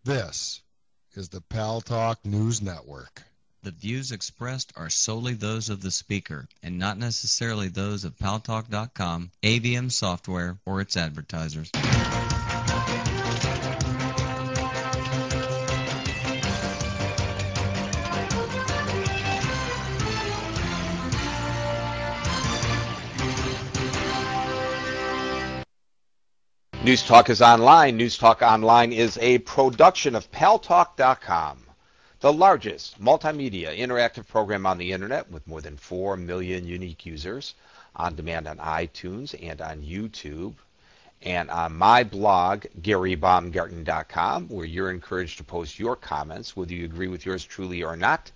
This is the Paltalk News Network. The views expressed are solely those of the speaker and not necessarily those of Paltalk.com, AVM Software, or its advertisers. News Talk is online. News Talk Online is a production of Paltalk.com, the largest multimedia interactive program on the internet with more than 4 million unique users, on demand on iTunes and on YouTube, and on my blog, GaryBaumgarten.com, where you're encouraged to post your comments, whether you agree with yours truly or not.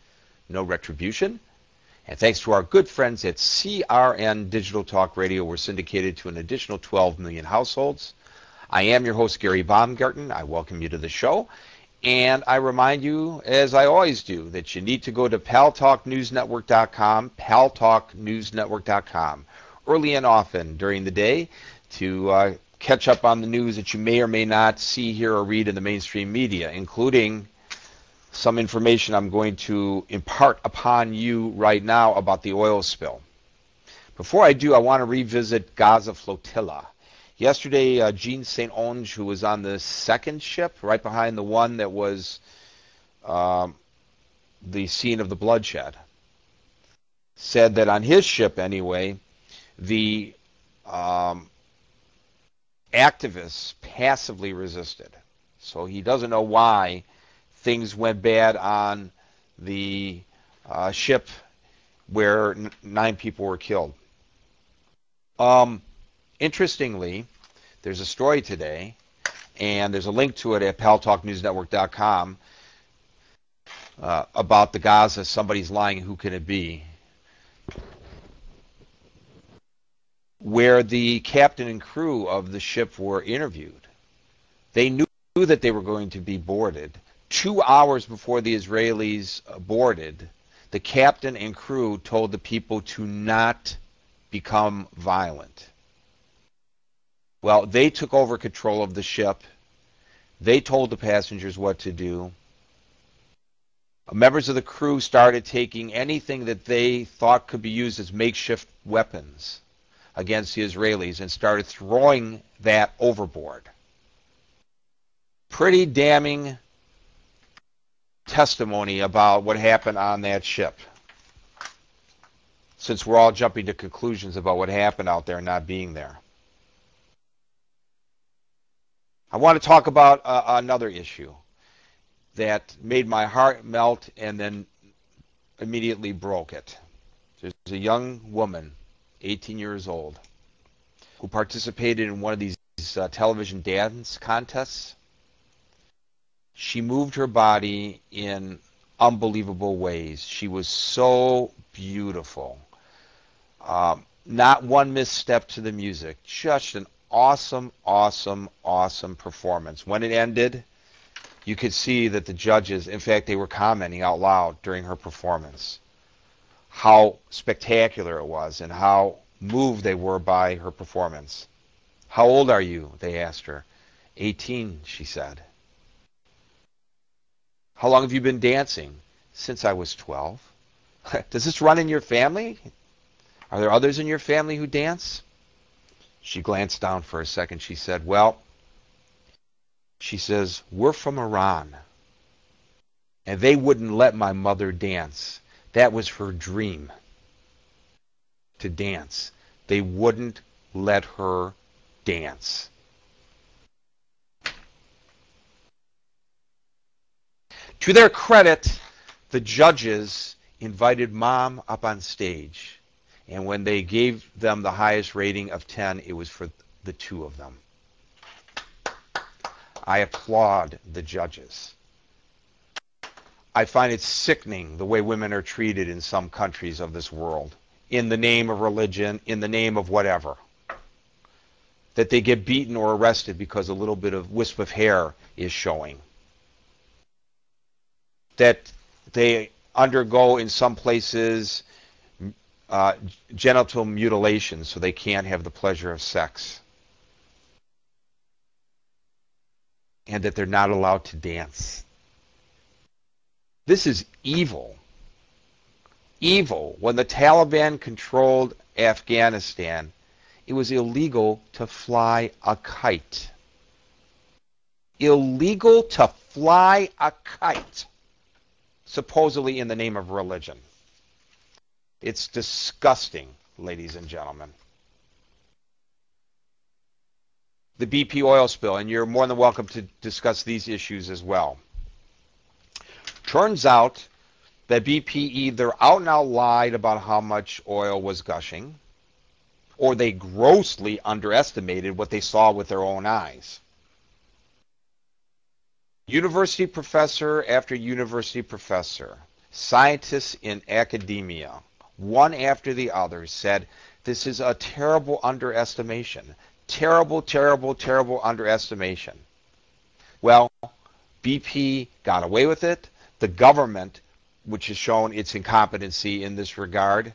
No retribution. And thanks to our good friends at CRN Digital Talk Radio, we're syndicated to an additional 12 million households. I am your host, Gary Baumgarten. I welcome you to the show. And I remind you, as I always do, that you need to go to paltalknewsnetwork.com, paltalknewsnetwork.com, early and often during the day to catch up on the news that you may or may not see, hear, or read in the mainstream media, including some information I'm going to impart upon you right now about the oil spill. Before I do, I want to revisit Gaza Flotilla. Yesterday, Jean St. Onge, who was on the second ship, right behind the one that was the scene of the bloodshed, said that on his ship, anyway, the activists passively resisted. So he doesn't know why things went bad on the ship where 9 people were killed. Interestingly, there's a story today, and there's a link to it at paltalknewsnetwork.com about the Gaza. Somebody's lying, who can it be? Where the captain and crew of the ship were interviewed. They knew that they were going to be boarded. 2 hours before the Israelis boarded, the captain and crew told the people to not become violent. Well, they took over control of the ship. They told the passengers what to do. Members of the crew started taking anything that they thought could be used as makeshift weapons against the Israelis and started throwing that overboard. Pretty damning testimony about what happened on that ship, since we're all jumping to conclusions about what happened out there not being there. I want to talk about another issue that made my heart melt and then immediately broke it. There's a young woman, 18 years old, who participated in one of these television dance contests. She moved her body in unbelievable ways. She was so beautiful. Not one misstep to the music. Just an awesome, awesome, awesome performance. When it ended, you could see that the judges, in fact, they were commenting out loud during her performance how spectacular it was and how moved they were by her performance. How old are you? They asked her. 18, she said. How long have you been dancing? Since I was 12. Does this run in your family? Are there others in your family who dance? She glanced down for a second. She said, well, she says, we're from Iran, and they wouldn't let my mother dance. That was her dream, to dance. They wouldn't let her dance. To their credit, the judges invited Mom up on stage. And when they gave them the highest rating of 10, it was for the 2 of them. I applaud the judges. I find it sickening the way women are treated in some countries of this world, in the name of religion, in the name of whatever. That they get beaten or arrested because a little bit of wisp of hair is showing. That they undergo in some places genital mutilation so they can't have the pleasure of sex. and that they're not allowed to dance. This is evil. Evil. When the Taliban controlled Afghanistan, it was illegal to fly a kite. Illegal to fly a kite, supposedly in the name of religion. It's disgusting, ladies and gentlemen. The BP oil spill, and you're more than welcome to discuss these issues as well. Turns out that BP either out and out lied about how much oil was gushing, or they grossly underestimated what they saw with their own eyes. University professor after university professor, scientists in academia, one after the other, said this is a terrible underestimation. Terrible, terrible, terrible underestimation. Well, BP got away with it. The government, which has shown its incompetency in this regard,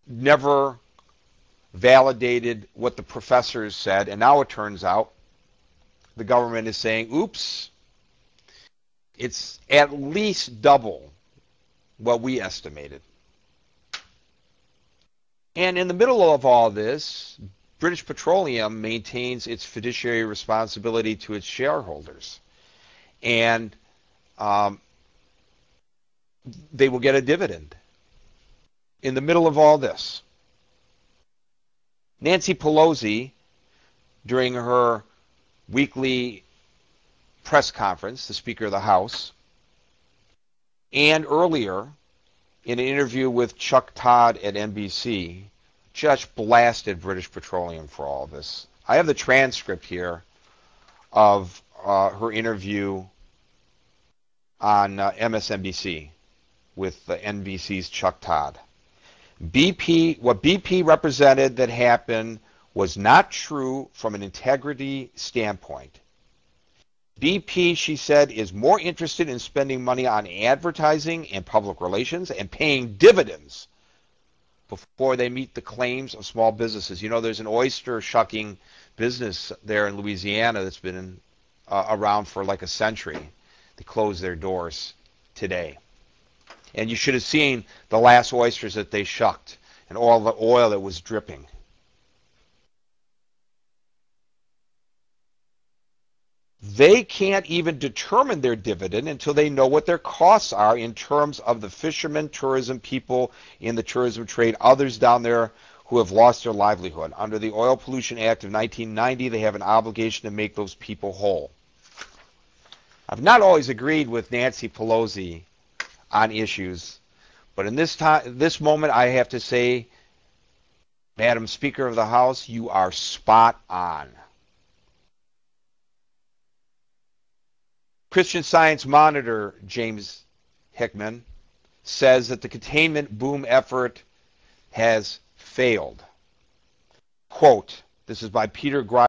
never validated what the professors said, and now it turns out the government is saying, oops, it's at least double what we estimated. And in the middle of all this, British Petroleum maintains its fiduciary responsibility to its shareholders. And they will get a dividend. In the middle of all this, Nancy Pelosi, during her weekly press conference, the Speaker of the House, and earlier in an interview with Chuck Todd at NBC, just blasted British Petroleum for all of this. I have the transcript here of her interview on MSNBC with NBC's Chuck Todd. What BP represented that happened was not true from an integrity standpoint. BP, she said, is more interested in spending money on advertising and public relations and paying dividends before they meet the claims of small businesses. You know, there's an oyster shucking business there in Louisiana that's been around for like a century. They closed their doors today. And you should have seen the last oysters that they shucked and all the oil that was dripping. They can't even determine their dividend until they know what their costs are in terms of the fishermen, tourism people in the tourism trade, others down there who have lost their livelihood. Under the Oil Pollution Act of 1990, they have an obligation to make those people whole. I've not always agreed with Nancy Pelosi on issues, but in this moment, I have to say, Madam Speaker of the House, you are spot on. Christian Science Monitor, James Hickman, says that the containment boom effort has failed. Quote, this is by Peter Grimes.